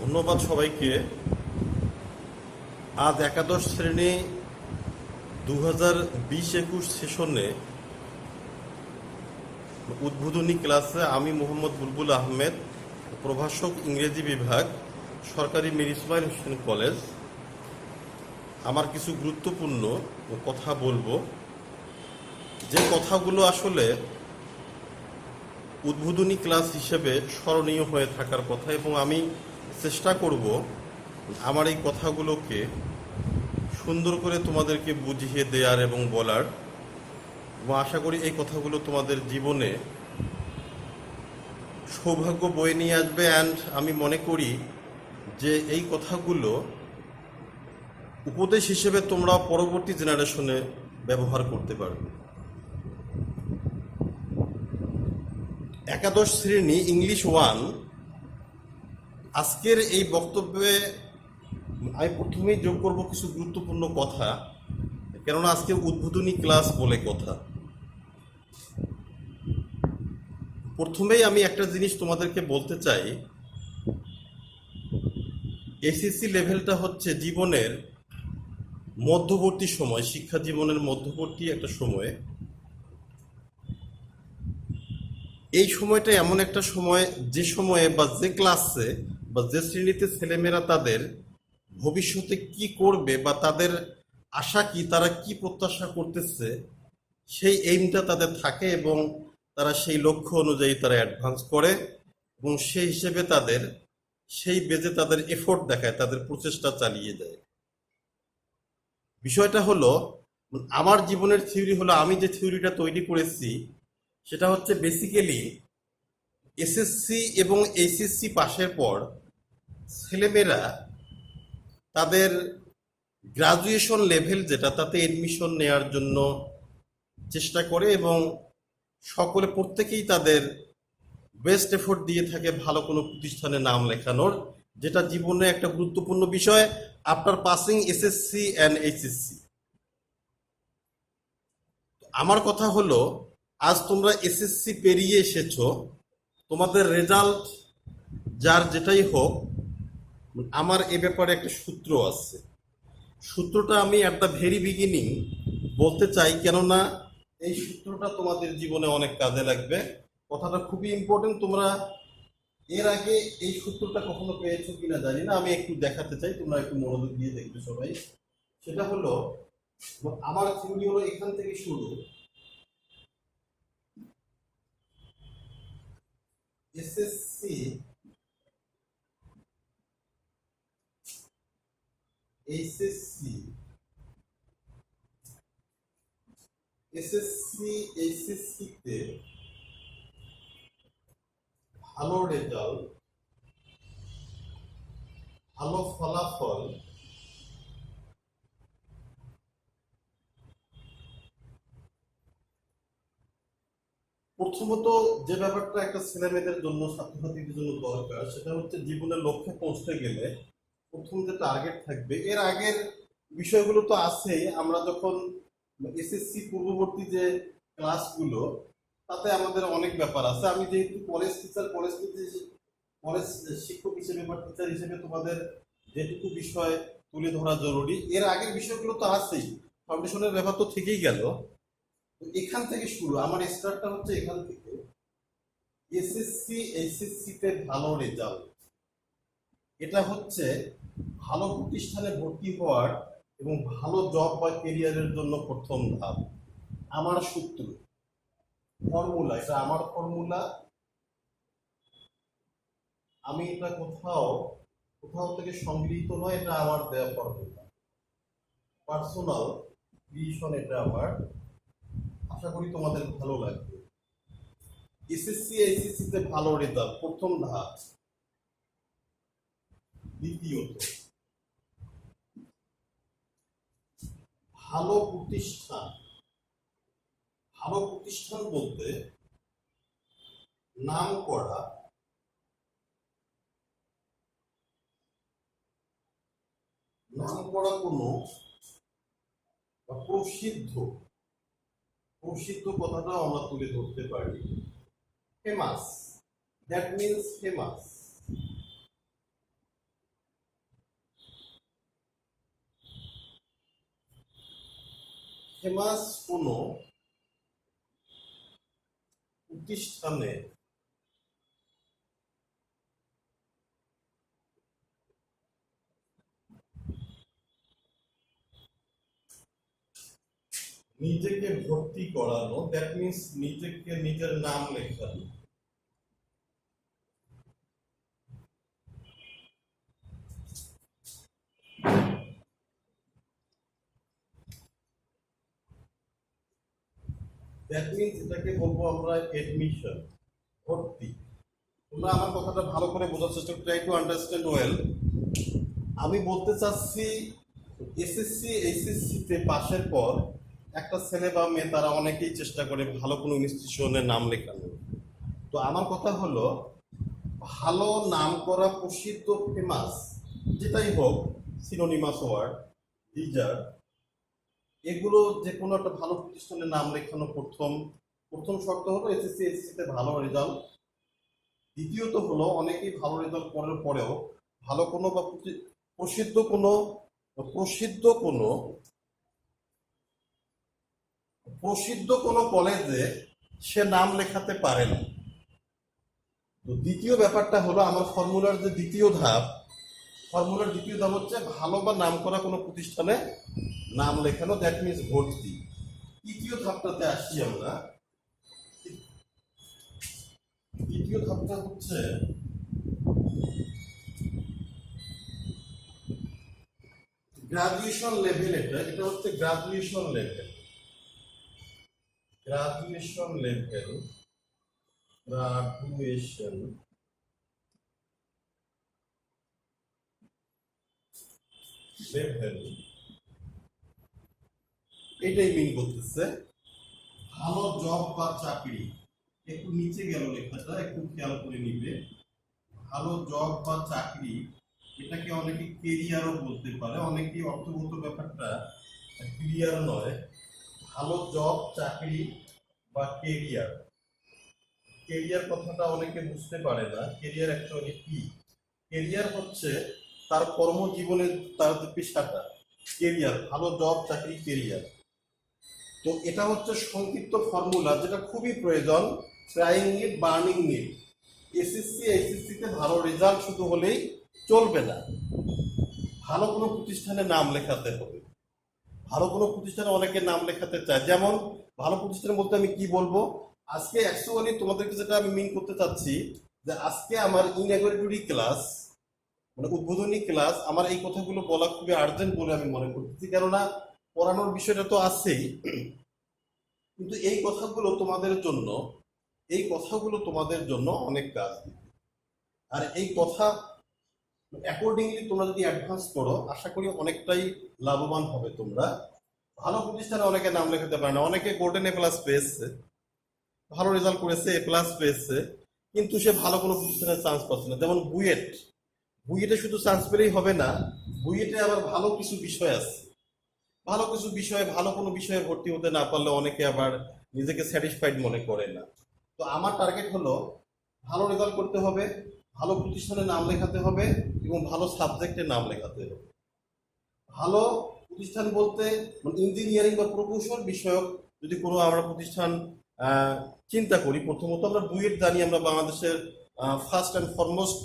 ধন্যবাদ সবাইকে। আজ একাদশ শ্রেণী 2020-21 সেশনে উদ্বোধনী ক্লাসে আমি মোহাম্মদ বুলবুল আহমেদ, প্রভাষক ইংরেজি বিভাগ, সরকারি মীর ইসমাইল হোসেন কলেজ, আমার কিছু গুরুত্বপূর্ণ কথা বলবো, যে কথাগুলো আসলে উদ্বোধনী ক্লাস হিসেবে স্মরণীয় হয়ে থাকার কথা, এবং আমি চেষ্টা করব আমার এই কথাগুলোকে সুন্দর করে তোমাদেরকে বুঝিয়ে দেওয়ার এবং বলার, এবং আশা করি এই কথাগুলো তোমাদের জীবনে সৌভাগ্য বয়ে নিয়ে আসবে। অ্যান্ড আমি মনে করি যে এই কথাগুলো উপদেশ হিসেবে তোমরা পরবর্তী জেনারেশনে ব্যবহার করতে পারবে। একাদশ শ্রেণী ইংলিশ 1 আজকের এই বক্তব্যে আমি প্রথমেই যোগ করব কিছু গুরুত্বপূর্ণ কথা, কেননা আজকে উদ্বোধনী ক্লাস বলে কথা। প্রথমেই আমি একটা জিনিস তোমাদেরকে বলতে চাই, এসএসসি লেভেলটা হচ্ছে জীবনের মধ্যবর্তী সময়, শিক্ষা জীবনের মধ্যবর্তী একটা সময়। এই সময়টা এমন একটা সময়, যে সময়ে বা যে ক্লাসে বা যে শ্রেণীতে ছেলেমেয়েরা তাদের ভবিষ্যতে কি করবে বা তাদের আশা কি, তারা কি প্রত্যাশা করতেছে, সেই এইমটা তাদের থাকে এবং তারা সেই লক্ষ্য অনুযায়ী তারা অ্যাডভান্স করে এবং সেই হিসেবে তাদের সেই বেজে তাদের এফোর্ট দেখায়, তাদের প্রচেষ্টা চালিয়ে যায়। বিষয়টা হলো, আমার জীবনের থিওরি হলো, আমি যে থিওরিটা তৈরি করেছি সেটা হচ্ছে বেসিক্যালি এসএসসি এবং এইচএসসি পাশের পর ছেলেমেয়েরা তাদের গ্রাজুয়েশন লেভেল যেটা, তাতে এডমিশন নেওয়ার জন্য চেষ্টা করে এবং সকলে প্রত্যেকেই তাদের বেস্ট এফোর্ট দিয়ে থাকে ভালো কোনো প্রতিষ্ঠানে নাম লেখানোর, যেটা জীবনে একটা গুরুত্বপূর্ণ বিষয় after passing SSC and HSC. আমার কথা হলো, আজ তোমরা এসএসসি পেরিয়ে এসেছো, তোমাদের রেজাল্ট যার যেটাই হোক, আমার এ ব্যাপারে একটা সূত্র আছে। সূত্রটা আমি অ্যাট দ্য ভেরি বিগিনিং বলতে চাই, কেননা এই সূত্রটা তোমাদের জীবনে অনেক কাজে লাগবে। কথাটা খুবই ইম্পর্টেন্ট। তোমরা এর আগে এই সূত্রটা কখনো পেয়েছো কিনা জানি না, আমি একটু দেখাতে চাই, তোমরা একটু মনোযোগ দিয়ে দেখবে সবাই। সেটা হলো, আমার থিওরি হলো এখান থেকে শুরু, এসএসসি এইচএসসি এসএসসি এইচএসসিতে ভালো রেজাল্ট, ভালো ফলাফল প্রথমত যে ব্যাপারটা একটা ছেলে মেয়েদের জন্য, ছাত্রছাত্রীদের জন্য দরকার, সেটা হচ্ছে জীবনের লক্ষ্যে পৌঁছতে গেলে প্রথম যে টার্গেট থাকবে, এর আগের বিষয়গুলো তো আছেই। আমরা যখন এসএসসি পূর্ববর্তী যে ক্লাসগুলো, তাতে আমাদের অনেক ব্যাপার আছে। আমি যেহেতু কলেজ টিচার, কলেজ শিক্ষক হিসেবে বা টিচার হিসেবে তোমাদের যেটুকু বিষয় তুলে ধরা জরুরি, এর আগের বিষয়গুলো তো আছেই। ফাউন্ডেশনের ব্যাপার তো থেকেই গেল। এখান থেকে শুরু, আমার স্টার্টটা হচ্ছে এখান থেকে। এসএসসি এইচএসসি তে ভালো রেজাল্ট, এটা হচ্ছে ভালো প্রতিষ্ঠানে ভর্তি হওয়ার এবং ভালো জব বা কেরিয়ারের জন্য প্রথম ধাপ। আমার সূত্র, ফর্মুলা, এটা আমার ফর্মুলা। আমি এটা কোথাও কোথাও থেকে সংগৃহীত নয়, এটা আমার দেওয়া ফর্মুলা, পার্সোনাল ক্রিয়েশন এটা আমার। আশা করি তোমাদের ভালো লাগবে। এসএসসি এইচএসসি তে ভালো রেজাল্ট প্রথম ধাপ। দ্বিতীয়ত, ভালো প্রতিষ্ঠান। ভালো প্রতিষ্ঠান বলতে নাম করা, কোনো প্রসিদ্ধ, প্রসিদ্ধ কথাটাও আমরা তুলে ধরতে পারি। Famous, that means famous. Famous কোনো প্রতিষ্ঠানে নিজেকে ভর্তি করানো, দ্যাট মিনস নিজেকে নিজের নাম লেখানো। দ্যাট মিনস এটাকে বলবো আমরা এডমিশন, ভর্তি। তোমরা আমার কথাটা ভালো করে বোঝার চেষ্টা করো, ট্রাই টু আন্ডারস্ট্যান্ড ওয়েল। আমি বলতে চাচ্ছি এসএসসি এইচএসসি তে পাশের পর একটা ছেলে বা মেয়ে তারা অনেকেই চেষ্টা করে ভালো কোনো ইনস্টিটিউশনের নাম লেখানো। তো আমার কথা হলো, ভালো নাম করা প্রসিদ্ধ ফেমাস যেটাই হোক, সিনোনিমাস ওয়ার্ড, টিচার, এগুলো যে কোনো একটা ভালো প্রতিষ্ঠানের নাম লেখানো প্রথম প্রথম শর্ত হলো এসএসসি এইচএসসি তে ভালো রেজাল্ট। দ্বিতীয়ত হলো অনেকেই ভালো রেজাল্ট করার পরেও ভালো কোনো বা প্রসিদ্ধ কোনো প্রসিদ্ধ কোনো প্রসিদ্ধ কোনো কলেজে সে নাম লেখাতে পারে না। তো দ্বিতীয় ব্যাপারটা হলো আমার ফর্মুলার যে দ্বিতীয় ধাপ, ফর্মুলার দ্বিতীয় ধাপ হচ্ছে ভালো বা নাম করা কোনো প্রতিষ্ঠানে নাম লেখানো, দ্যাট মিনস ভর্তি। তৃতীয় ধাপটাতে আসি আমরা। দ্বিতীয় ধাপটা হচ্ছে গ্রাজুয়েশন লেভেল। এটা হচ্ছে graduation level, graduation level, graduation level, এটাই মিন করতেছে ভালো জব বা চাকরি। একটু নিচে গেল লেখাটা, একটু খেয়াল করে নিবে। ভালো জব বা চাকরি, এটাকে অনেকে কেরিয়ারও বলতে পারে, অনেকেই অর্থগত ব্যাপারটা ক্লিয়ার নয়। ভালো জব, চাকরি বা কেরিয়ার, কেরিয়ার কথাটা অনেকে বুঝতে পারে না। কেরিয়ার অ্যাকচুয়ালি কি? কেরিয়ার হচ্ছে তার কর্মজীবনের তার যে পেশাটা, কেরিয়ার, ভালো জব, চাকরি, কেরিয়ার। তো এটা হচ্ছে সংক্ষিপ্ত ফর্মুলা যেটা খুবই প্রয়োজন। Trying need, burning need. SSC HSC তে ভালো রেজাল্ট শুধু হলেই চলবে না, ভালো কোনো প্রতিষ্ঠানে নাম লেখাতে হবে। ভালো কোনো প্রতিষ্ঠানে অনেকে নাম লেখাতে চায়, যেমন ভালো প্রতিষ্ঠান বলতে আমি কি বলবো, আজকে অ্যাকচুয়ালি তোমাদেরকে যেটা আমি মিন করতে চাচ্ছি যে আজকে আমার ইনঅ্যাগরেটরি ক্লাস, মানে উদ্বোধনী ক্লাস, আমার এই কথাগুলো বলা খুবই আর্জেন্ট বলে আমি মনে করতেছি। কেননা পড়ানোর বিষয়টা তো আছেই, কিন্তু এই কথাগুলো তোমাদের জন্য, এই কথাগুলো তোমাদের জন্য অনেক কাজ দিবে। আর এই কথা অ্যাকর্ডিংলি তোমরা যদি অ্যাডভান্স করো, আশা করি অনেকটাই লাভবান হবে তোমরা। ভালো প্রতিষ্ঠানে অনেকে নাম লেখাতে পারে না, অনেকে গোল্ডেন এ প্লাস পেয়েছে, ভালো রেজাল্ট করেছে, এ প্লাস পেয়েছে, কিন্তু সে ভালো কোনো প্রতিষ্ঠানে চান্স পাচ্ছে না। যেমন বুয়েট, বুয়েটে শুধু চান্স পেলেই হবে না, বুয়েটে আবার ভালো কিছু বিষয় আছে, ভালো কিছু বিষয়ে, ভালো কোনো বিষয়ে ভর্তি হতে না পারলে অনেকে আবার নিজেকে স্যাটিসফাইড মনে করে না। তো আমার টার্গেট হলো ভালো রেজাল্ট করতে হবে, ভালো প্রতিষ্ঠানে নাম লেখাতে হবে এবং ভালো সাবজেক্টে নাম লেখাতে হবে। ভালো প্রতিষ্ঠান বলতে ইঞ্জিনিয়ারিং বা প্রকৌশল বিষয়ক যদি কোনো আমরা প্রতিষ্ঠান চিন্তা করি, প্রথমত আমরা বুয়েট জানি আমরা বাংলাদেশের ফার্স্ট অ্যান্ড ফরমোস্ট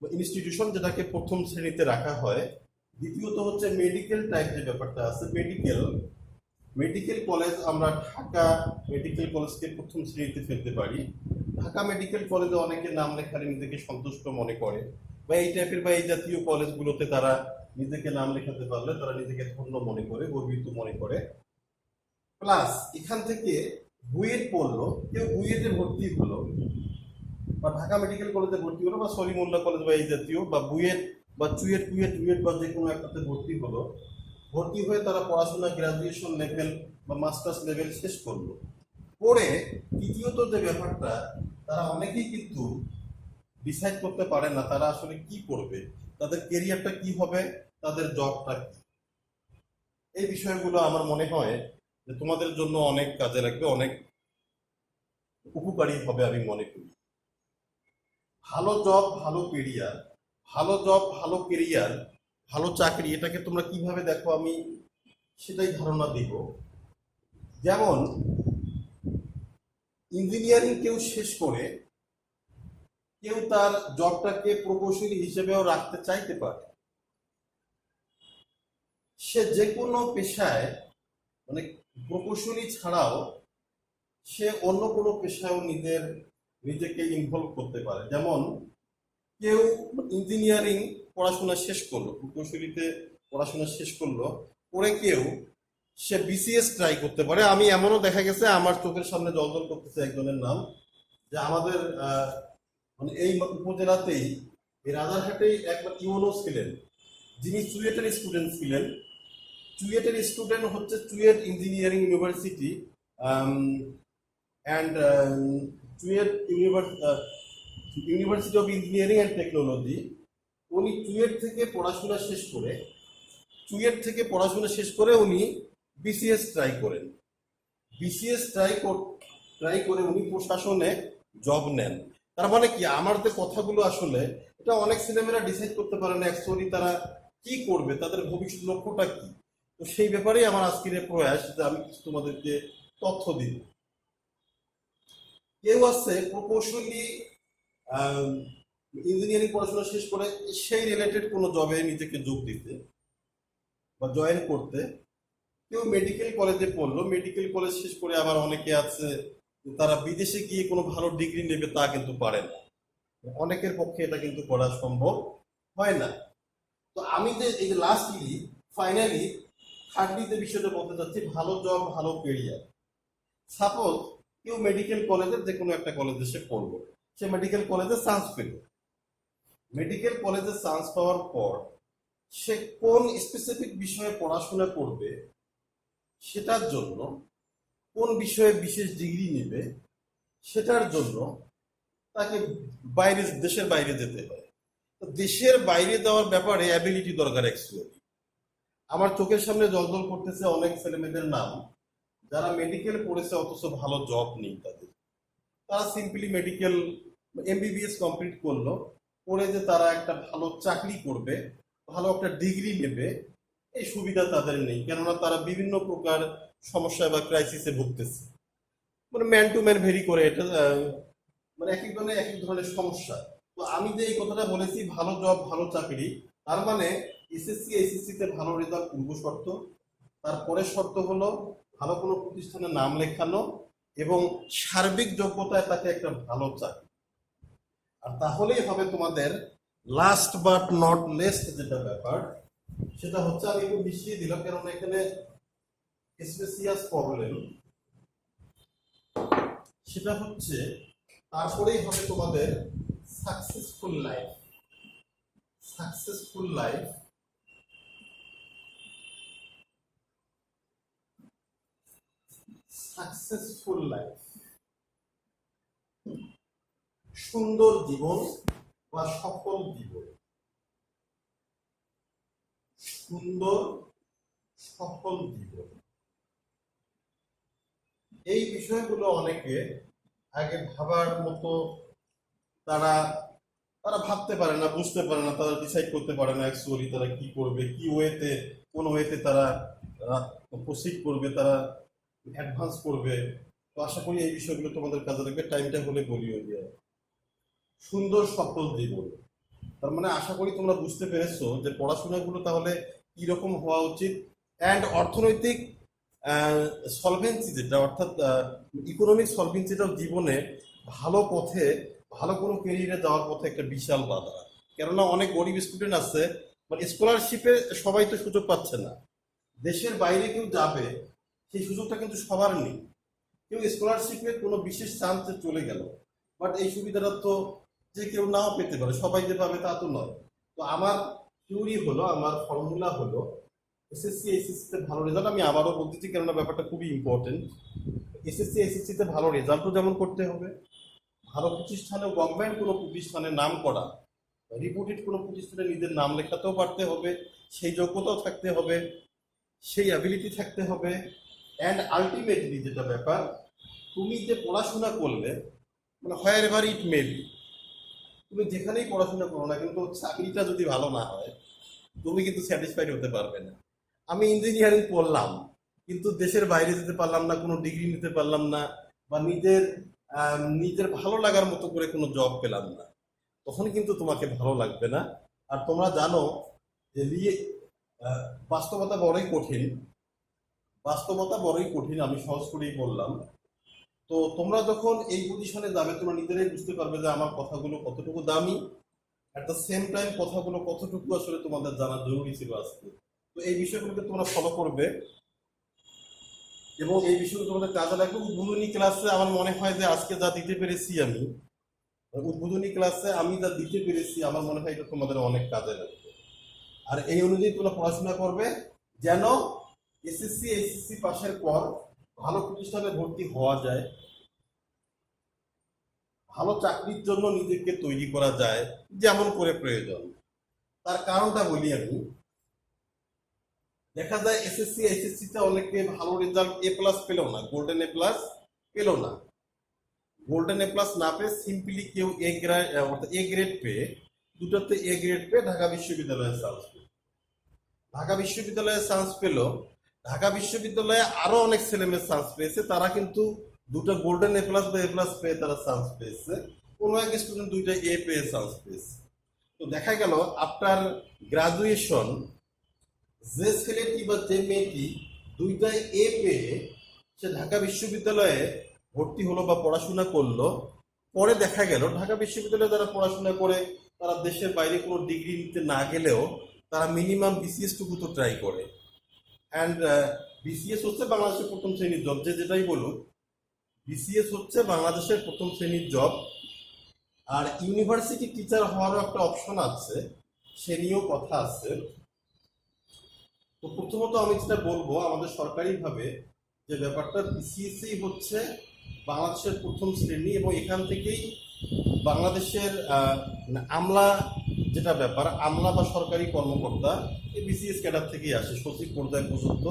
ইনস্টিটিউশন, যেটাকে প্রথম শ্রেণীতে রাখা হয়। দ্বিতীয়ত হচ্ছে মেডিকেল টাইপ যে ব্যাপারটা আছে, মেডিকেল, মেডিকেল কলেজ আমরা ঢাকা মেডিকেল কলেজকে প্রথম শ্রেণীতে ফেলতে পারি। ঢাকা মেডিকেল কলেজে অনেকে নাম লেখালে নিজেকে সন্তুষ্ট মনে করে, বা এই টাইপের বা এই জাতীয় কলেজগুলোতে তারা নিজেকে নাম লেখাতে পারলে তারা নিজেকে ধন্য মনে করে, গর্বিত মনে করে। প্লাস এখান থেকে বুয়েট পড়লো, কেউ বুয়েটে ভর্তি হলো বা ঢাকা মেডিকেল কলেজে ভর্তি হলো বা সলিমুল্লাহ কলেজ বা এই জাতীয়, বা বুয়েট বা চুয়েট, কুয়েট, রুয়েট বা যে কোনো একটাতে ভর্তি হলো। ভর্তি হয়ে তারা পড়াশোনা গ্রাজুয়েশন লেভেল বা মাস্টার্স লেভেল শেষ করলো। পরে তৃতীয়ত যে ব্যাপারটা, তারা অনেকেই কিন্তু ডিসাইড করতে পারে না তারা আসলে কি করবে, তাদের কেরিয়ারটা কি হবে, তাদের জবটা কি। এই বিষয়গুলো আমার মনে হয় যে তোমাদের জন্য অনেক কাজে লাগবে, অনেক উপকারী হবে আমি মনে করি। ভালো জব, ভালো কেরিয়ার, ভালো জব, ভালো কেরিয়ার, ভালো চাকরি, এটাকে তোমরা কিভাবে দেখো আমি সেটাই ধারণা দিব। যেমন ইঞ্জিনিয়ারিং কেউ শেষ করে কেউ তার জবটাকে প্রকৌশলী হিসেবেও রাখতে চাইতে পারে। সে যে কোনো পেশায়, মানে প্রকৌশলী ছাড়াও সে অন্য কোনো পেশায়ও নিজেকে ইনভলভ করতে পারে। যেমন কেউ ইঞ্জিনিয়ারিং পড়াশোনা শেষ করলো, প্রকৌশলীতে পড়াশোনা শেষ করলো, পরে কেউ সে বিসিএস ট্রাই করতে পারে। আমি এমনও দেখা গেছে, আমার চোখের সামনে জলজল করতেছে একজনের নাম, যে আমাদের মানে এই উপজেলাতেই এই রাজারহাটেই একবার ইউনো ছিলেন, যিনি চুয়েটের স্টুডেন্ট ছিলেন। চুয়েটের স্টুডেন্ট হচ্ছে CUET engineering university and CUET university of engineering and technology. উনি চুয়েট থেকে পড়াশোনা শেষ করে উনি বিসিএস ট্রাই করেন। বিসিএস ট্রাই করে উনি প্রশাসনে জব নেন। তার মানে কি, আমার যে কথাগুলো আসলে এটা অনেক ছেলেমেয়েরা ডিসাইড করতে পারে না অ্যাকচুয়ালি তারা কি করবে, তাদের ভবিষ্যৎ লক্ষ্যটা কি। তো সেই ব্যাপারেই আমার আজকের এই প্রয়াস, যে আমি কিছু তোমাদেরকে তথ্য দিব। কেউ আছে প্রকৌশলী ইঞ্জিনিয়ারিং পড়াশোনা শেষ করে সেই রিলেটেড কোনো জবে নিজেকে যোগ দিতে বা জয়েন করতে। কেউ মেডিকেল কলেজে পড়লো, মেডিকেল কলেজ শেষ করে আবার অনেকে আছে তারা বিদেশে গিয়ে কোনো ভালো ডিগ্রি নেবে, তা কিন্তু পারে না। অনেকের পক্ষে এটা কিন্তু করা সম্ভব হয় না। তো আমি যে এই যে লাস্টলি ফাইনালি থার্ডলি যে বিষয়টা বলতে চাচ্ছি, ভালো জব ভালো কেরিয়ার। সাপোজ কেউ মেডিকেল কলেজের যে কোনো একটা কলেজে সে পড়লো, সে মেডিকেল কলেজে চান্স পেল। মেডিকেল কলেজে চান্স পাওয়ার পর সে কোন স্পেসিফিক বিষয়ে পড়াশোনা করবে, সেটার জন্য কোন বিষয়ে বিশেষ ডিগ্রি নেবে, সেটার জন্য তাকে দেশের বাইরে যেতে হয়। তো দেশের বাইরে যাওয়ার ব্যাপারে অ্যাবিলিটি দরকার অ্যাকচুয়ালি। আমার চোখের সামনে জলজল করতেছে অনেক ছেলেমেয়েদের নাম যারা মেডিকেল পড়েছে অথচ ভালো জব নেই তাদের। তারা সিম্পলি মেডিকেল এমবিবিএস কমপ্লিট করলো, করে যে তারা একটা ভালো চাকরি করবে, ভালো একটা ডিগ্রি নেবে, এই সুবিধা তাদের নেই। কেননা তারা বিভিন্ন প্রকার সমস্যা বা ক্রাইসিসে ভুগতেছে। মানে ম্যান টু ম্যান ভেরি করে এটা, মানে এক একজনের এক এক ধরনের সমস্যা। তো আমি যে এই কথাটা বলেছি ভালো জব ভালো চাকরি, তার মানে এসএসসি এইচএসসি তে ভালো রেজাল্ট পূর্ব শর্ত। তারপরের শর্ত হলো ভালো কোনো প্রতিষ্ঠানে নাম লেখানো এবং সার্বিক যোগ্যতায় তাকে একটা ভালো চাকরি। আর তাহলেই হবে তোমাদের লাস্ট বাট নট লেস্ট যেটা ব্যাপার, সেটা হচ্ছে, আমি একটু মিশিয়ে দিলাম কেননা এখানে স্পেসিয়াস প্রবলেম, সেটা হচ্ছে তারপরেই হবে তোমাদের successful life. Successful life, successful life, সুন্দর জীবন বা সফল জীবন। সুন্দর সফল জীবন, এই বিষয়গুলো অনেকে আগে ভাবার মতো তারা তারা ভাবতে পারে না, বুঝতে পারে না, তারা ডিসাইড করতে পারে না অ্যাকচুয়ালি তারা কি করবে, কি ওয়েতে, কোন ওয়েতে তারা প্রসিড করবে, তারা অ্যাডভান্স করবে। তো আশা করি এই বিষয়গুলো তোমাদের কাজে লাগবে। টাইমটা হলে বলিও দিয়ে। সুন্দর সফল জীবন, তার মানে আশা করি তোমরা বুঝতে পেরেছো যে পড়াশোনাগুলো তাহলে কি রকম হওয়া উচিত। অ্যান্ড অর্থনৈতিক সলভেন্সি যেটা, অর্থাৎ ইকোনমিক সলভেন্সিটাও জীবনে ভালো পথে, ভালো কোনো ক্যারিয়ারে যাওয়ার পথে একটা বিশাল বাধা। কেননা অনেক গরিব স্টুডেন্ট আছে, মানে স্কলারশিপে সবাই তো সুযোগ পাচ্ছে না। দেশের বাইরে কেউ যাবে, সেই সুযোগটা কিন্তু সবার নেই। কেউ স্কলারশিপে কোনো বিশেষ চান্সে চলে গেল, বাট এই সুবিধাটা তো যে কেউ নাও পেতে পারে, সবাই যে পাবে তা তো নয়। তো আমার থিওরি হলো, আমার ফর্মুলা হলো এসএসসি এইচএসসি তে ভালো রেজাল্ট। আমি আবারও বলতেছি কেননা ব্যাপারটা খুবই ইম্পর্টেন্ট। এসএসসি এইচএসসি তে ভালো রেজাল্টও যেমন করতে হবে, ভালো প্রতিষ্ঠানে, গভর্নমেন্ট কোনো প্রতিষ্ঠানে নাম করা, রিপুটেড কোনো প্রতিষ্ঠানে নিজের নাম লেখাতেও পারতে হবে, সেই যোগ্যতাও থাকতে হবে, সেই অ্যাবিলিটি থাকতে হবে। অ্যান্ড আলটিমেটলি যেটা ব্যাপার, তুমি যে পড়াশোনা করলে, মানে হোয়ার এভার ইট মে বি, তুমি যেখানেই পড়াশোনা করো না কিন্তু চাকরিটা যদি ভালো না হয়, তুমি কিন্তু স্যাটিসফাইড হতে পারবে না। আমি ইঞ্জিনিয়ারিং পড়লাম, কিন্তু দেশের বাইরে যেতে পারলাম না, কোনো ডিগ্রি নিতে পারলাম না, বা নিজের ভালো লাগার মতো করে কোনো জব পেলাম না, তখন কিন্তু তোমাকে ভালো লাগবে না। আর তোমরা জানো যে আহ, বাস্তবতা বড়ই কঠিন, বাস্তবতা বড়ই কঠিন, আমি সহজ করেই বললাম। তো তোমরা যখন এই পজিশনে যাবে, তোমরা নিজেরাই বুঝতে পারবে যে আমার কথাগুলো কতটুকু দামি, অ্যাট দ্য সেম টাইম কথাগুলো কতটুকু আসলে তোমাদের জানা জরুরি ছিল আজকে। তো এই বিষয়গুলোকে তোমরা ফলো করবে এবং এই বিষয়গুলো তোমাদের কাজে লাগবে। উদ্বোধনী ক্লাসে আমার মনে হয় যে আজকে যা দিতে পেরেছি আমি, উদ্বোধনী ক্লাসে আমি যা দিতে পেরেছি আমার মনে হয় এটা তোমাদের অনেক কাজে লাগবে। আর এই অনুযায়ী তোমরা পড়াশোনা করবে, যেন এসএসসি এইচএসসি পাশের পর ভালো প্রতিষ্ঠানে ভর্তি হওয়া যায়, ভালো চাকরির জন্য নিজেকে তৈরি করা যায় যেমন করে প্রয়োজন। তার কারণটা বলি আমি। দেখা যায় এসএসসি এইচএসসি তে অনেকে ভালো রেজাল্ট এ প্লাস পেল না, গোল্ডেন এ প্লাস পেল না। গোল্ডেন এ প্লাস না পেয়ে সিম্পলি কেউ এ গ্রেড, অর্থাৎ এ গ্রেড পেয়ে, দুটোতে এ গ্রেড পেয়ে ঢাকা বিশ্ববিদ্যালয়ে চান্স পেল। ঢাকা বিশ্ববিদ্যালয়ে চান্স পেল, ঢাকা বিশ্ববিদ্যালয়ে আরো অনেক ছেলেমেয়ে চান্স পেয়েছে, তারা কিন্তু দুটো গোল্ডেন এ প্লাস বা এ প্লাস পেয়ে তারা চান্স পেয়েছে। কোনো এক স্টুডেন্ট দুইটা এ পেয়ে চান্স পেয়েছে। তো দেখা গেল আফটার গ্রাজুয়েশন যে ছেলেটি বা যে মেয়েটি দুইটাই এ পেয়ে সে ঢাকা বিশ্ববিদ্যালয়ে ভর্তি হলো বা পড়াশোনা করলো, পরে দেখা গেল ঢাকা বিশ্ববিদ্যালয়ে যারা পড়াশোনা করে তারা দেশের বাইরে কোনো ডিগ্রি নিতে না গেলেও তারা মিনিমাম বিসিএস টুকু তো ট্রাই করে। অ্যান্ড বিসিএস হচ্ছে বাংলাদেশের প্রথম শ্রেণীর জব, যে যেটাই বলুক, বিসিএস হচ্ছে বাংলাদেশের প্রথম শ্রেণীর জব। আর ইউনিভার্সিটি টিচার হওয়ারও একটা অপশন আছে, সে নিয়েও কথা আছে। তো প্রথমত আমি যেটা বলবো, আমাদের সরকারিভাবে যে ব্যাপারটা, বিসিএসই হচ্ছে বাংলাদেশের প্রথম শ্রেণী, এবং এখান থেকেই বাংলাদেশের আমলা, যেটা ব্যাপার আমলা বা সরকারি কর্মকর্তা এই বিসিএস ক্যাডার থেকেই আসে, সচিব পর্যায় পর্যন্ত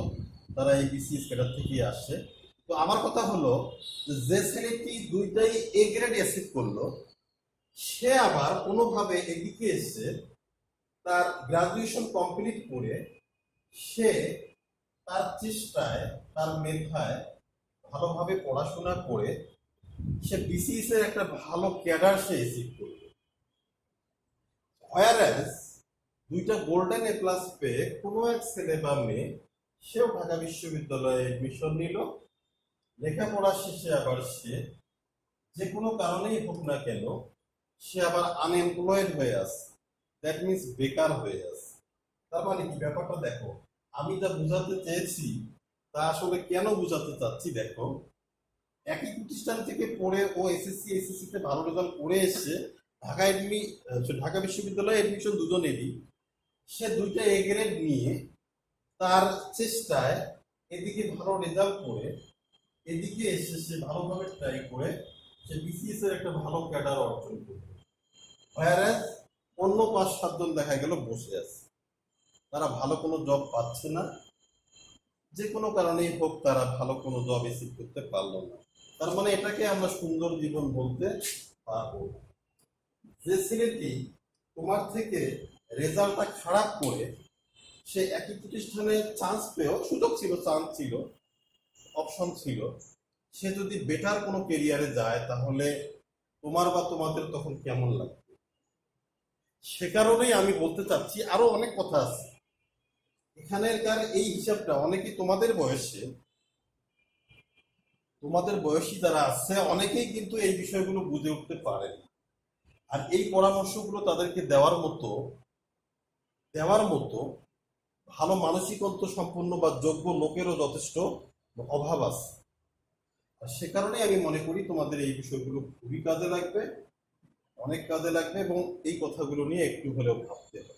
তারা এই বিসিএস ক্যাডার থেকেই আসে। তো আমার কথা হলো যে ছেলেটি দুইটাই এ গ্রেড অ্যাচিভ করলো, সে আবার কোনোভাবে এদিকে এসে তার গ্রাজুয়েশন কমপ্লিট করে সে তার চেষ্টায়, তার মেধায় ভালোভাবে পড়াশোনা করে সে বিসিএস এর একটা ভালো ক্যাডার সে অ্যাচিভ করবে। হোয়ারাস দুইটা গোল্ডেন এ প্লাস পেয়ে কোনো এক ছেলে বা মেয়ে সেও ঢাকা বিশ্ববিদ্যালয়ে এডমিশন নিল, লেখাপড়া শেষে আবার সে যে কোনো কারণেই হোক না কেন সে আবার আনএমপ্লয়েড হয়ে আছে, দ্যাট মিনস বেকার হয়ে আছে। তার মানে কি ব্যাপারটা দেখো, আমি যা বুঝাতে চেয়েছি তা আসলে কেন বুঝাতে চাচ্ছি দেখো। একই প্রতিষ্ঠান থেকে পড়ে ও এসএসসি এইচএসসি তে ভালো রেজাল্ট করে এসে ঢাকা বিশ্ববিদ্যালয়ে এডমিশন দুজনেরই, সে দুইটা এ গ্রেড নিয়ে তার চেষ্টায় এদিকে ভালো রেজাল্ট করে এদিকে এসে সে ভালোভাবে ট্রাই করে সে বিসিএস এর একটা ভালো ক্যাডার অর্জন করবে। হোয়ারাস অন্য 5-7 জন দেখা গেল বসে আছে, তারা ভালো কোনো জব পাচ্ছে না, যে কোনো কারণেই হোক তারা ভালো কোনো জব রিসিভ করতে পারলো না। তার মানে এটাকে আমরা সুন্দর জীবন বলতে পারবো। যে ছেলেটি তোমার থেকে রেজাল্টটা খারাপ করে সে একই প্রতিষ্ঠানে চান্স পেয়েও, সুযোগ ছিল, চান্স ছিল, অপশন ছিল, সে যদি বেটার কোনো কেরিয়ারে যায় তাহলে তোমার বা তোমাদের তখন কেমন লাগবে? সে কারণেই আমি বলতে চাচ্ছি, আরো অনেক কথা আছে এখানের এই হিসাবটা অনেকেই তোমাদের বয়সী যারা আছে অনেকেই কিন্তু এই বিষয়গুলো বুঝে উঠতে পারেন। আর এই পরামর্শগুলো তাদেরকে দেওয়ার মতো ভালো মানসিকত্ব সম্পন্ন বা যোগ্য লোকেরও যথেষ্ট অভাব আছে। আর সে কারণে আমি মনে করি তোমাদের এই বিষয়গুলো খুবই কাজে লাগবে, অনেক কাজে লাগবে, এবং এই কথাগুলো নিয়ে একটু হলেও ভাবতে হবে।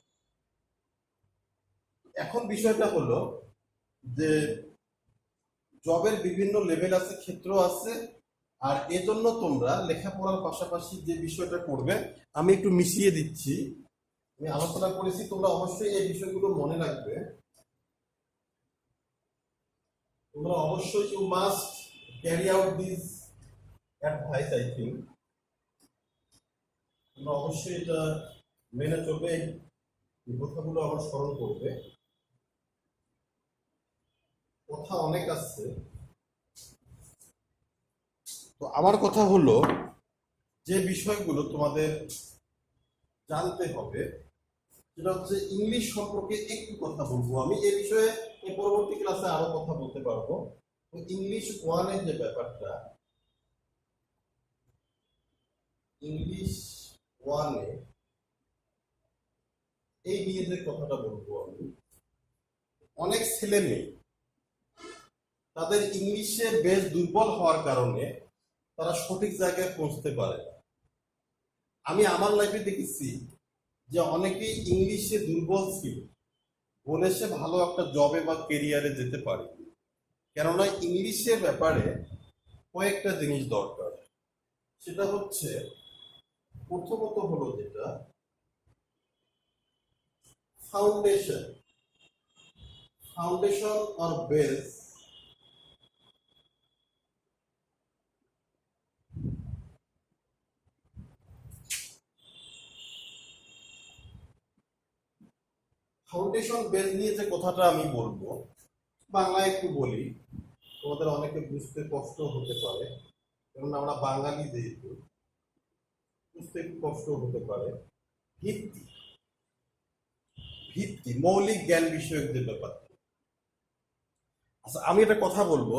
এখন বিষয়টা হলো যে জবের বিভিন্ন লেভেল আছে, ক্ষেত্র আছে, আর এজন্য তোমরা লেখাপড়ার পাশাপাশি যে বিষয়টা করবে আমি একটু মিশিয়ে দিচ্ছি, আমি আলোচনা করেছি, তোমরা অবশ্যই এই বিষয়গুলো মনে রাখবে। তোমরা অবশ্যই you must carry out this advice, I think তোমরা অবশ্যই এটা মেনে চলবে, এই কথাগুলো আমার স্মরণ করবে। কথা অনেক আছে। তো আমার কথা হলো, যে বিষয়গুলো তোমাদের জানতে হবে সেটা হচ্ছে ইংলিশ সম্পর্কে একটু কথা বলবো আমি। এই বিষয়ে পরবর্তী ক্লাসে আরো কথা বলতে পারবো। ইংলিশ ওয়ানের যে ব্যাপারটা, ইংলিশ ওয়ানে এই নিয়ে যে কথাটা বলবো আমি, অনেক ছেলে মেয়ে তাদের ইংলিশে বেশ দুর্বল হওয়ার কারণে তারা সঠিক জায়গায় পৌঁছতে পারে না। আমি আমার লাইফে দেখেছি যে অনেকেই ইংলিশে দুর্বল ছিল বলে সে ভালো একটা জবে বা কেরিয়ারে যেতে পারে, কেননা ইংলিশের ব্যাপারে কয়েকটা জিনিস দরকার। সেটা হচ্ছে, প্রথমত হলো যেটা foundation, foundation or base. Foundation base নিয়ে যে কথাটা আমি বলবো, বাংলায় একটু বলি, তোমাদের অনেকে বুঝতে কষ্ট হতে পারে, কারণ আমরা বাঙালি যেহেতু বুঝতে একটু কষ্ট হতে পারে। ভিত্তি, ভিত্তি মৌলিক জ্ঞান বিষয়ক যে ব্যাপার। আচ্ছা, আমি একটা কথা বলবো,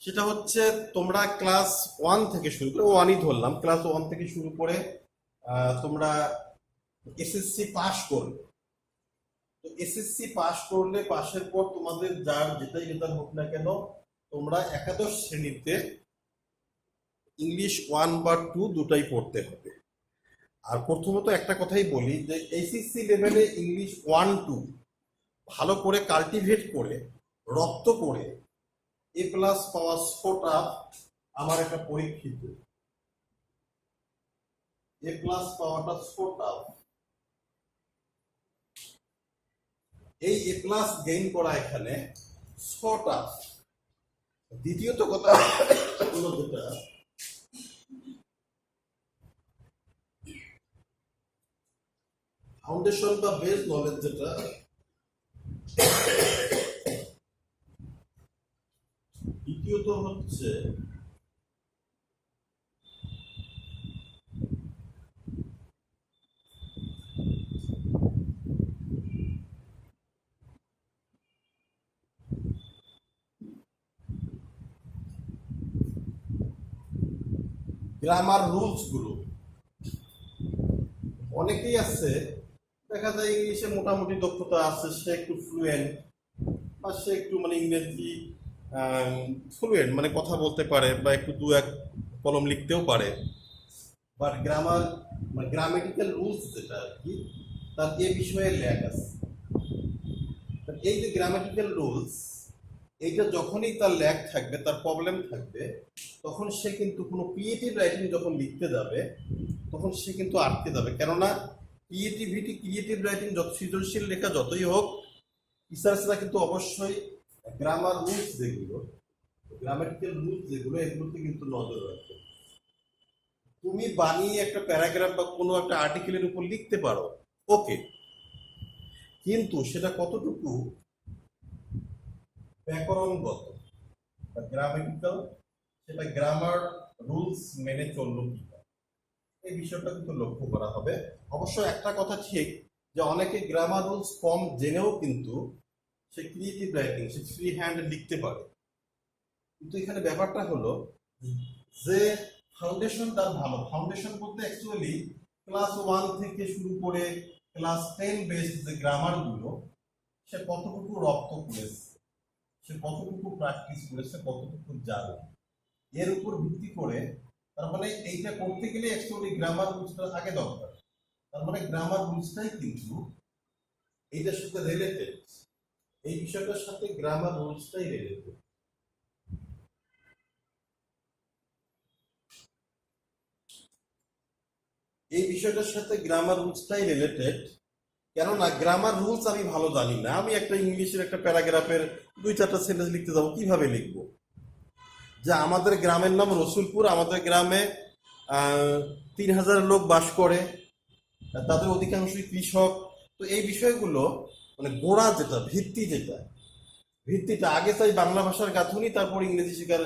সেটা হচ্ছে তোমরা ক্লাস 1 থেকে শুরু করে, ওয়ানই ধরলাম, ক্লাস 1 থেকে শুরু করে তোমরা এসএসসি পাস করবে। তো এসএসসি পাস করলে, পাশের পর তোমাদের যার যেটাই রেজাল্ট হোক না কেন, তোমরা একাদশ শ্রেণীতে ইংলিশ 1 বা 2 দুটাই পড়তে হবে। আর প্রথমত একটা কথাই বলি যে এইচএসসি লেভেলে ইংলিশ 1-2 ভালো করে কাল্টিভেট করে, রপ্ত করে এ প্লাস পাওয়া স্কোরটা আমার একটা পরীক্ষিত। এ প্লাস পাওয়াটা স্কোরটা, এই এ প্লাস গেইন করা এখানে স্কোরটা। দ্বিতীয়ত কথা হলো যেটা, ফাউন্ডেশন বা বেস নলেজ, যেটা দ্বিতীয়ত হচ্ছে গ্রামার রুলস গুলো। অনেকেই আছে, দেখা যায় ইংলিশে মোটামুটি দক্ষতা আছে, সে একটু ফ্লুয়েন্ট, বা সে একটু মানে ইংরেজি ফ্লুয়েন্ট, মানে কথা বলতে পারে বা একটু দু এক কলম লিখতেও পারে, বাট গ্রামার মানে গ্রামেটিক্যাল রুলস যেটা আর কি, তার এ বিষয়ে ল্যাক আছে। এই যে গ্রামেটিক্যাল রুলস, এইটা যখনই তার ল্যাক থাকবে, তার প্রবলেম থাকবে, তখন সে কিন্তু কোনো ক্রিয়েটিভ রাইটিং যখন লিখতে যাবে, তখন সে কিন্তু আটকে যাবে। কেননা ক্রিয়েটিভ রাইটিং, যত সৃজনশীল লেখা যতই হোক, রিসার্চরা কিন্তু অবশ্যই গ্রামার রুলস যেগুলো, গ্রামেটিক্যাল রুলস যেগুলো, এগুলোতে কিন্তু নজর রাখবে। তুমি বানিয়ে একটা প্যারাগ্রাফ বা কোনো একটা আর্টিকেলের উপর লিখতে পারো, ওকে, কিন্তু সেটা কতটুকু ব্যাকরণগত বা গ্রামেটিক্যাল, সেটা গ্রামার রুলস মেনে চললো কিনা, এই বিষয়টা কিন্তু লক্ষ্য করা হবে। অবশ্য একটা কথা ঠিক, যে অনেকে গ্রামার রুলস কম জেনেও কিন্তু সে ক্রিয়েটিভ রাইটিং, সে ফ্রি হ্যান্ড লিখতে পারে। কিন্তু এখানে ব্যাপারটা হলো যে ফাউন্ডেশন তার ভালো। ফাউন্ডেশন বলতে অ্যাকচুয়ালি ক্লাস 1 থেকে শুরু করে ক্লাস 10 বেসড যে গ্রামার গুলো, সে কতটুকু রপ্ত করেছে, সে কতটুকু প্র্যাকটিস করেছে, কতটুকু জানে, এর উপর ভিত্তি করে, তার মানে এইটা করতে গেলে অ্যাকচুয়ালি গ্রামার রুলসটা আগে দরকার। তার মানে গ্রামার রুলসটাই কিন্তু এইটার সাথে রিলেটেড, এই বিষয়টার সাথে গ্রামার রুলসটাই রিলেটেড। এই বিষয়টার সাথে গ্রামার রুলসটাই রিলেটেড, কেননা গ্রামার রুলস আমি ভালো জানি না। আমি একটা ইংলিশের একটা প্যারাগ্রাফের 2-4টা সেন্টেন্স লিখতে যাবো, কিভাবে লিখবো? যে আমাদের গ্রামের নাম রসুলপুর, আমাদের গ্রামে 3000 লোক বাস করে, তাদের অধিকাংশই কৃষক। তো এই বিষয়গুলো মানে গোড়া যেটা, ভিত্তি যেটা, ভিত্তিটা আগে চাই বাংলা ভাষার গাঁথুনি, তারপর ইংরেজি শেখার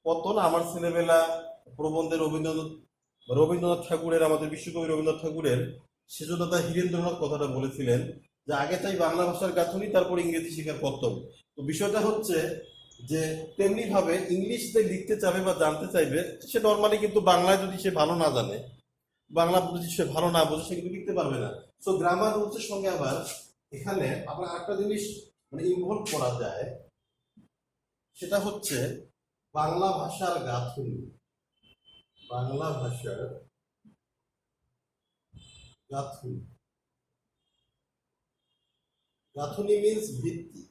পতন। আমার ছেলেবেলা প্রবন্ধে রবীন্দ্রনাথ ঠাকুরের, আমাদের বিশ্বকবি রবীন্দ্রনাথ ঠাকুরের সেজদাদা হীরেন্দ্রনাথ কথাটা বলেছিলেন যে আগে চাই বাংলা ভাষার গাঁথুনি, তারপর ইংরেজি শেখার পতন। তো বিষয়টা হচ্ছে যে তেমনি ভাবে ইংলিশ যে লিখতে চাবে বা জানতে চাইবে, সে নর্মালি কিন্তু বাংলায় যদি সে ভালো না জানে, বাংলা যদি সে ভালো না বোঝে, সে কিন্তু লিখতে পারবে না। সো গ্রামার রুলসের সঙ্গে আবার এখানে আমরা একটা জিনিস মানে ইনভলভ করা যায়, সেটা হচ্ছে বাংলা ভাষার গাঁথুনি। বাংলা ভাষার গাঁথুনি, গাঁথুনি মিন্স ভিত্তি।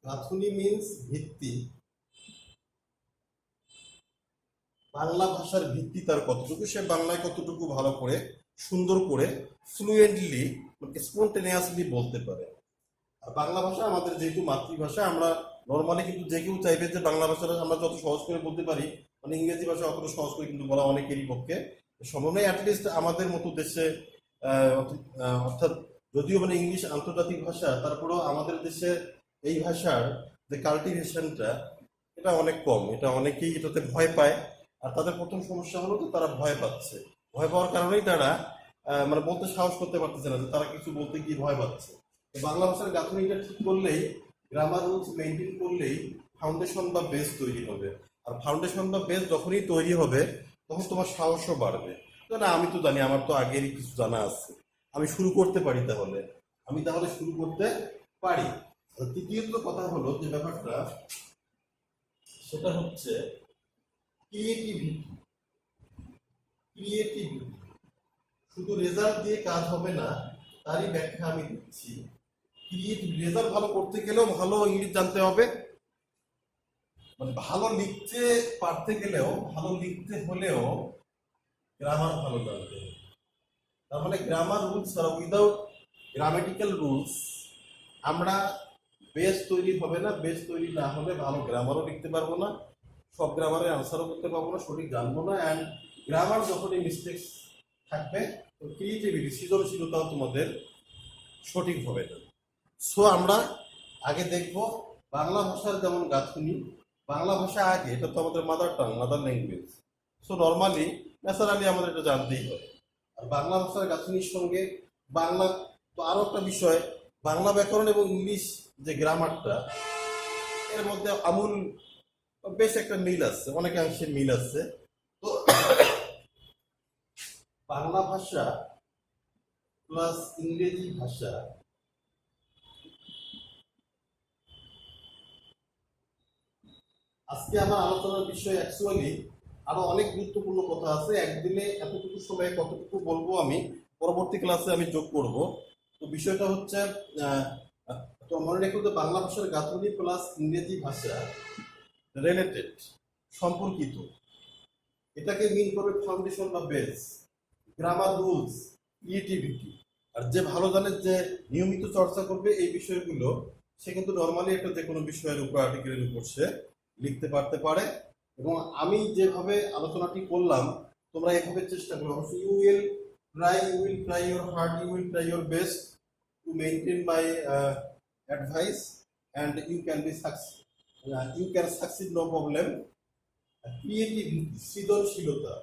গাঁথুনি মিন্স ভিত্তি। বাংলা ভাষার ভিত্তি তার কতটুকু, সে বাংলায় কতটুকু ভালো করে সুন্দর করে ফ্লুয়েন্টলি স্পন্টেনিয়াসলি বলতে পারে। আর বাংলা ভাষা আমাদের যেহেতু মাতৃভাষা, আমরা নর্মালি কিন্তু যে কেউ চাইবে যে বাংলা ভাষাটা আমরা যত সহজ করে বলতে পারি, মানে ইংরেজি ভাষা অতটা সহজ করে কিন্তু বলা অনেকেরই পক্ষে সম্ভব নয়। অ্যাটলিস্ট আমাদের মতো দেশে অর্থাৎ যদিও মানে ইংলিশ আন্তর্জাতিক ভাষা, তারপরেও আমাদের দেশে এই ভাষার যে কাল্টিভেশনটা এটা অনেক কম। এটা অনেকেই এটাতে ভয় পায়। আর তাদের প্রথম সমস্যা হলো যে তারা ভয় পাচ্ছে। ভয় পাওয়ার কারণেই তারা মানে বলতে সাহস করতে পারতেছে না, যে তারা কিছু বলতে গিয়ে ভয় পাচ্ছে। তো বাংলা ভাষার গাঁথনিটা ঠিক করলেই, গ্রামার রুলস মেনটেন করলেই ফাউন্ডেশন বা বেস তৈরি হবে। আর ফাউন্ডেশন বা বেস যখনই তৈরি হবে, তখন তোমার সাহসও বাড়বে। তো না, আমি তো জানি, আমার তো আগেরই কিছু জানা আছে, আমি শুরু করতে পারি। তাহলে শুরু করতে পারি। তৃতীয়ত কথা হলো যে ব্যাপারটা, সেটা হচ্ছে ক্রিয়েটিভিটি। ক্রিয়েটিভিটি শুধু রেজাল্ট দিয়ে কাজ হবে না, তারই ব্যাখ্যা আমি দিচ্ছি। ক্রিয়েটিভ রেজাল্ট ভালো করতে গেলেও ভালো ইংলিশ জানতে হবে, মানে ভালো লিখতে পারতে গেলেও, ভালো লিখতে হলেও গ্রামার ভালো জানতে হবে। তার মানে গ্রামার রুলস ছাড়া, উইদাউট গ্রামেটিক্যাল রুলস আমরা বেস তৈরি হবে না। বেস তৈরি না হলে ভালো গ্রামারও লিখতে পারবো না, সব গ্রামারের আনসারও করতে পারবো না, সঠিক জানবো না। অ্যান্ড গ্রামার যখনই মিস্টেক্স থাকবে, তো ক্রিয়েটিভিটি, সৃজনশীলতাও তোমাদের সঠিক হবে না। সো আমরা আগে দেখব বাংলা ভাষার যেমন গাঁথুনি। বাংলা ভাষা আগে, এটা তো আমাদের mother tongue, mother language. So normally naturally আমাদের এটা জানতেই হয়। আর বাংলা ভাষার গাঁথুনির সঙ্গে বাংলা, তো আরো একটা বিষয়, বাংলা ব্যাকরণ এবং ইংলিশ যে গ্রামারটা, এর মধ্যে আমূল বেশ একটা মিল আছে, অনেকাংশে মিল আছে। তো বাংলা ভাষা প্লাস ইংরেজি ভাষা আজকে আমার আলোচনার বিষয়। অ্যাকচুয়ালি আরো অনেক গুরুত্বপূর্ণ কথা আছে, একদিনে এতটুকু সময়ে কতটুকু বলবো আমি পরবর্তী ক্লাসে আমি যোগ করব। তো বিষয়টা হচ্ছে তো মনে রেখো যে বাংলা ভাষার গাঁথনি প্লাস ইংরেজি ভাষা রিলেটেড, সম্পর্কিত। এটাকে মিন করবে ফাউন্ডেশন বা বেস, গ্রামার রুলস, ক্রিয়েটিভিটি। আর যে ভালো জানে, যে নিয়মিত চর্চা করবে এই বিষয়গুলো, সে কিন্তু নর্মালি একটা যে কোনো বিষয়ের উপর, আর্টিকেলের উপর সে লিখতে পারে। এবং আমি যেভাবে আলোচনাটি করলাম, তোমরা এভাবে চেষ্টা করো। অবশ্যই you will try your hard, you will try your best to maintain my advice, and you can succeed, no problem. Creativity, সৃজনশীলতা,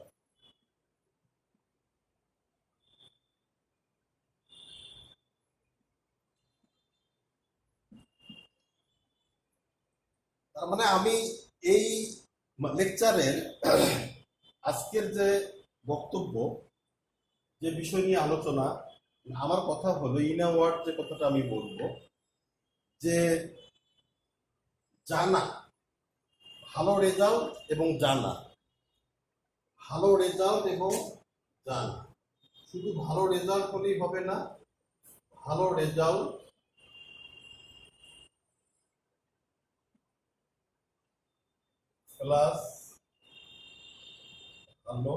তার মানে আমি এই লেকচারের আজকের যে বক্তব্য, যে বিষয় নিয়ে আলোচনা, আমার কথা হলো, ইন আ ওয়ার্ড যে কথাটা আমি বলবো, যে জানা, ভালো রেজাল্ট এবং জানা, ভালো রেজাল্ট এবং জানা। শুধু ভালো রেজাল্ট হলেই হবে না, ভালো রেজাল্ট প্লাস ভালো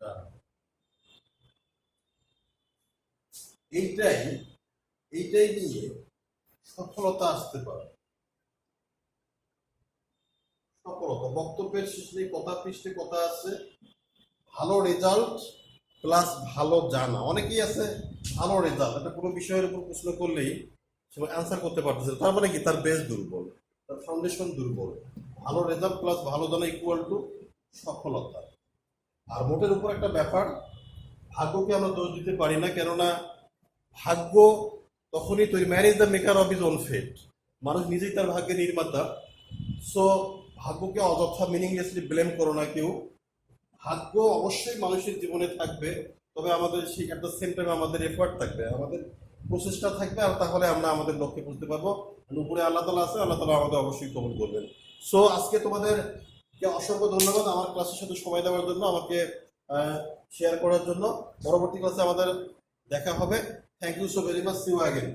জানা, এইটাই নিয়ে সফলতা আসতে পারে। সফলতা বক্তব্যের শেষে কথা, পৃষ্ঠে কথা আছে, ভালো রেজাল্ট প্লাস ভালো জানা। অনেকেই আছে ভালো রেজাল্ট, এটা কোনো বিষয়ের উপর প্রশ্ন করলেই সে অ্যান্সার করতে পারতেছে না। তার মানে কি, তার বেস দুর্বল, তার ফাউন্ডেশন দুর্বল। ভালো রেজাল্ট প্লাস ভালো জানা ইকুয়াল টু সফলতা। আর মোটের উপর একটা ব্যাপার, ভাগ্যকে আমরা দোষ দিতে পারি না, কেননা ভাগ্য তখনই তৈরি, man is the maker of his own fate, মানুষ নিজেই তার ভাগ্যের নির্মাতা। সো ভাগ্যকে অযথা মিনিংলেসলি ব্লেম করো না কেউ। ভাগ্য অবশ্যই মানুষের জীবনে থাকবে, তবে আমাদের সেই একটা সেম টাইম আমাদের এফোর্ট থাকবে, আমাদের প্রচেষ্টা থাকবে, আর তাহলে আমরা আমাদের লক্ষ্যে পৌঁছতে পারবো। উপরে আল্লাহ তালা আছে, আল্লাহ তালা আমাদের অবশ্যই কবুল করবেন। সো আজকে তোমাদেরকে অসংখ্য ধন্যবাদ আমার ক্লাসের সাথে সময় দেওয়ার জন্য, আমাকে শেয়ার করার জন্য। পরবর্তী ক্লাসে আমাদের দেখা হবে। Thank you so very much, see you again.